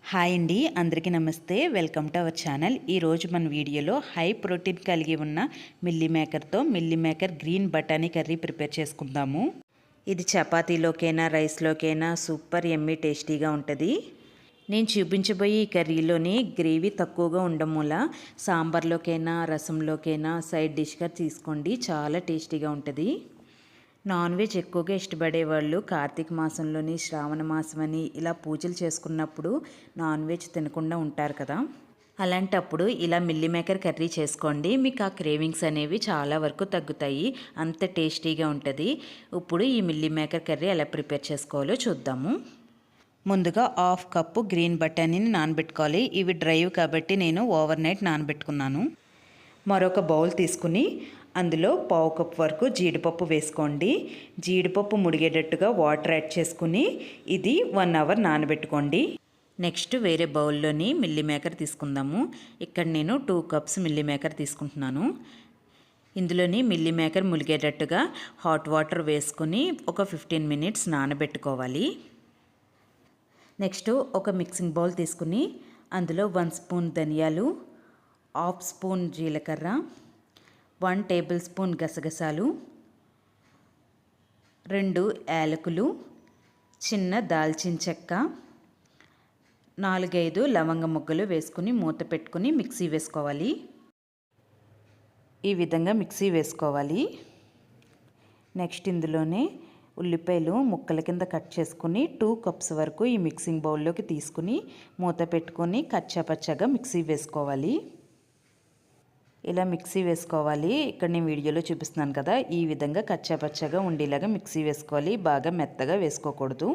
Hi అండి, అందరికీ నమస్తే. Welcome to our channel. ఈరోజు మన వీడియోలో హై ప్రోటీన్ కలిగి ఉన్న మిల్లీ మేకర్ గ్రీన్ బఠానీ కర్రీ ప్రిపేర్ చేసుకుందాము. ఇది చపాతీలోకైనా రైస్లోకైనా సూపర్ యమ్మీ టేస్టీగా ఉంటుంది. నేను చూపించబోయే ఈ కర్రీలోని గ్రేవీ తక్కువగా ఉండడం వల్ల సాంబార్లోకైనా రసంలోకైనా సైడ్ డిష్గా తీసుకోండి, చాలా టేస్టీగా ఉంటుంది. నాన్ వెజ్ ఎక్కువగా ఇష్టపడే వాళ్ళు కార్తీక మాసంలోని శ్రావణ మాసం అని ఇలా పూజలు చేసుకున్నప్పుడు నాన్ వెజ్ తినకుండా ఉంటారు కదా, అలాంటప్పుడు ఇలా మిల్లీ మేకర్ కర్రీ చేసుకోండి. మీకు ఆ క్రేవింగ్స్ అనేవి చాలా వరకు తగ్గుతాయి, అంత టేస్టీగా ఉంటుంది. ఇప్పుడు ఈ మిల్లీ మేకర్ కర్రీ ఎలా ప్రిపేర్ చేసుకోవాలో చూద్దాము. ముందుగా 1/2 కప్పు గ్రీన్ బఠానీని నానబెట్టుకోవాలి. ఇవి డ్రైవ్ కాబట్టి నేను ఓవర్ నైట్ నానబెట్టుకున్నాను. మరొక బౌల్ తీసుకుని అందులో 1/2 కప్ వరకు జీడిపప్పు వేసుకోండి. జీడిపప్పు ముడిగేటట్టుగా వాటర్ యాడ్ చేసుకుని ఇది 1 అవర్ నానబెట్టుకోండి. నెక్స్ట్ వేరే బౌల్లోని మిల్లీ మేకర్ తీసుకుందాము. ఇక్కడ నేను 2 కప్స్ మిల్లీ మేకర్ తీసుకుంటున్నాను. ఇందులోని మిల్లీ మేకర్ ములిగేటట్టుగా హాట్ వాటర్ వేసుకుని ఒక 15 మినిట్స్ నానబెట్టుకోవాలి. నెక్స్ట్ ఒక మిక్సింగ్ బౌల్ తీసుకుని అందులో 1 స్పూన్ ధనియాలు, 1/2 స్పూన్ జీలకర్ర, 1 టేబుల్ స్పూన్ గసగసాలు, 2 యాలకులు, చిన్న దాల్చిన చెక్క, 4-5 లవంగ ముగ్గలు వేసుకుని మూత పెట్టుకుని మిక్సీ వేసుకోవాలి. ఈ విధంగా మిక్సీ వేసుకోవాలి. నెక్స్ట్ ఇందులోనే ఉల్లిపాయలు ముక్కల కింద కట్ చేసుకుని 2 కప్స్ వరకు ఈ మిక్సింగ్ బౌల్లోకి తీసుకుని మూత పెట్టుకొని కచ్చాపచ్చాగా మిక్సీ వేసుకోవాలి. ఇలా మిక్సీ వేసుకోవాలి. ఇక్కడ నేను వీడియోలో చూపిస్తున్నాను కదా, ఈ విధంగా కచ్చాపచ్చాగా ఉండేలాగా మిక్సీ వేసుకోవాలి, బాగా మెత్తగా వేసుకోకూడదు.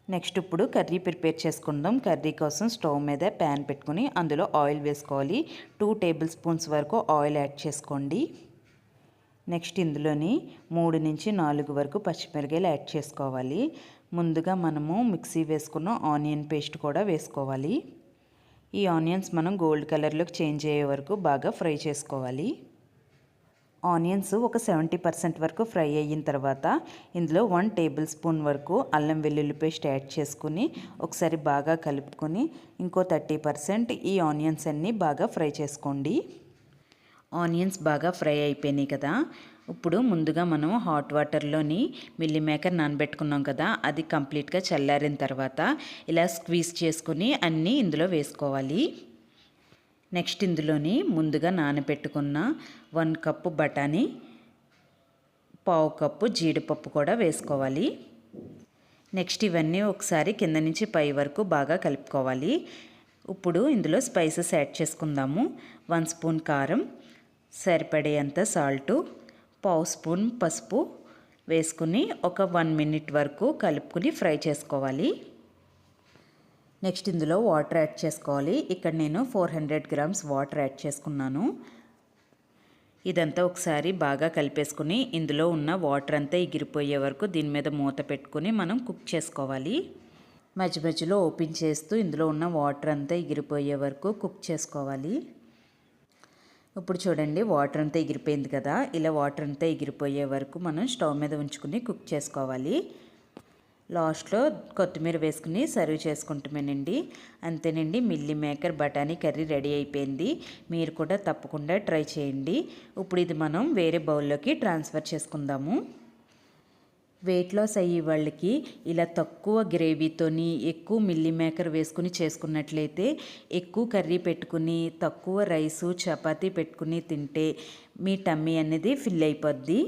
నెక్స్ట్ ఇప్పుడు కర్రీ ప్రిపేర్ చేసుకుందాం. కర్రీ కోసం స్టవ్ మీద ప్యాన్ పెట్టుకుని అందులో ఆయిల్ వేసుకోవాలి. 2 టేబుల్ స్పూన్స్ వరకు ఆయిల్ యాడ్ చేసుకోండి. నెక్స్ట్ ఇందులోని 3 నుంచి 4 వరకు పచ్చిమిరపకాయలు యాడ్ చేసుకోవాలి. ముందుగా మనము మిక్సీ వేసుకున్న ఆనియన్ పేస్ట్ కూడా వేసుకోవాలి. ఈ ఆనియన్స్ మనం గోల్డ్ కలర్లోకి చేంజ్ అయ్యే వరకు బాగా ఫ్రై చేసుకోవాలి. ఆనియన్స్ ఒక 70% వరకు ఫ్రై అయిన తర్వాత ఇందులో 1 టేబుల్ స్పూన్ వరకు అల్లం వెల్లుల్లి పేస్ట్ యాడ్ చేసుకుని ఒకసారి బాగా కలుపుకొని ఇంకో 30% ఈ ఆనియన్స్ అన్నీ బాగా ఫ్రై చేసుకోండి. ఆనియన్స్ బాగా ఫ్రై అయిపోయినాయి కదా, ఇప్పుడు ముందుగా మనం హాట్ వాటర్లోని మిల్లీ మేకర్ నానబెట్టుకున్నాం కదా, అది కంప్లీట్గా చల్లారిన తర్వాత ఇలా స్క్వీజ్ చేసుకుని అన్నీ ఇందులో వేసుకోవాలి. నెక్స్ట్ ఇందులోని ముందుగా నానబెట్టుకున్న 1 కప్పు బఠానీ, 1/2 కప్పు జీడిపప్పు కూడా వేసుకోవాలి. నెక్స్ట్ ఇవన్నీ ఒకసారి కింద నుంచి పై వరకు బాగా కలుపుకోవాలి. ఇప్పుడు ఇందులో స్పైసెస్ యాడ్ చేసుకుందాము. 1 స్పూన్ కారం, సరిపడేంత సాల్టు, 1/2 స్పూన్ పసుపు వేసుకుని ఒక 1 మినిట్ వరకు కలుపుకుని ఫ్రై చేసుకోవాలి. నెక్స్ట్ ఇందులో వాటర్ యాడ్ చేసుకోవాలి. ఇక్కడ నేను 400 గ్రామ్స్ వాటర్ యాడ్ చేసుకున్నాను. ఇదంతా ఒకసారి బాగా కలిపేసుకుని ఇందులో ఉన్న వాటర్ అంతా ఎగిరిపోయే వరకు దీని మీద మూత పెట్టుకుని మనం కుక్ చేసుకోవాలి. మధ్య మధ్యలో ఓపెన్ చేస్తూ ఇందులో ఉన్న వాటర్ అంతా ఎగిరిపోయే వరకు కుక్ చేసుకోవాలి. ఇప్పుడు చూడండి, వాటర్ అంతా ఎగిరిపోయింది కదా, ఇలా వాటర్ అంతా ఎగిరిపోయే వరకు మనం స్టవ్ మీద ఉంచుకుని కుక్ చేసుకోవాలి. లాస్ట్లో కొత్తిమీర వేసుకుని సర్వ్ చేసుకుంటామేనండి. అంతేనండి, మిల్లీ మేకర్ బఠానీ కర్రీ రెడీ అయిపోయింది. మీరు కూడా తప్పకుండా ట్రై చేయండి. ఇప్పుడు ఇది మనం వేరే బౌల్లోకి ట్రాన్స్ఫర్ చేసుకుందాము. వెయిట్ లాస్ అయ్యే వాళ్ళకి ఇలా తక్కువ గ్రేవీతోని ఎక్కువ మిల్లీ మేకర్ వేసుకుని చేసుకున్నట్లయితే ఎక్కువ కర్రీ పెట్టుకుని తక్కువ రైసు చపాతీ పెట్టుకుని తింటే మీ టమ్మీ అనేది ఫిల్ అయిపోద్ది.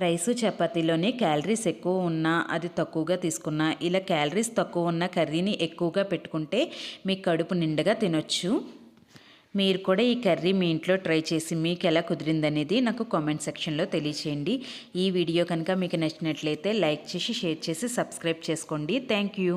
రైసు చపాతీలోని క్యాలరీస్ ఎక్కువ ఉన్నా అది తక్కువగా తీసుకున్నా ఇలా క్యాలరీస్ తక్కువ ఉన్న కర్రీని ఎక్కువగా పెట్టుకుంటే మీ కడుపు నిండుగా తినొచ్చు. మీరు కూడా ఈ కర్రీ మీ ఇంట్లో ట్రై చేసి మీకు ఎలా కుదిరిందనేది నాకు కామెంట్ సెక్షన్లో తెలియచేయండి. ఈ వీడియో కనుక మీకు నచ్చినట్లయితే లైక్ చేసి షేర్ చేసి సబ్స్క్రైబ్ చేసుకోండి. Thank you.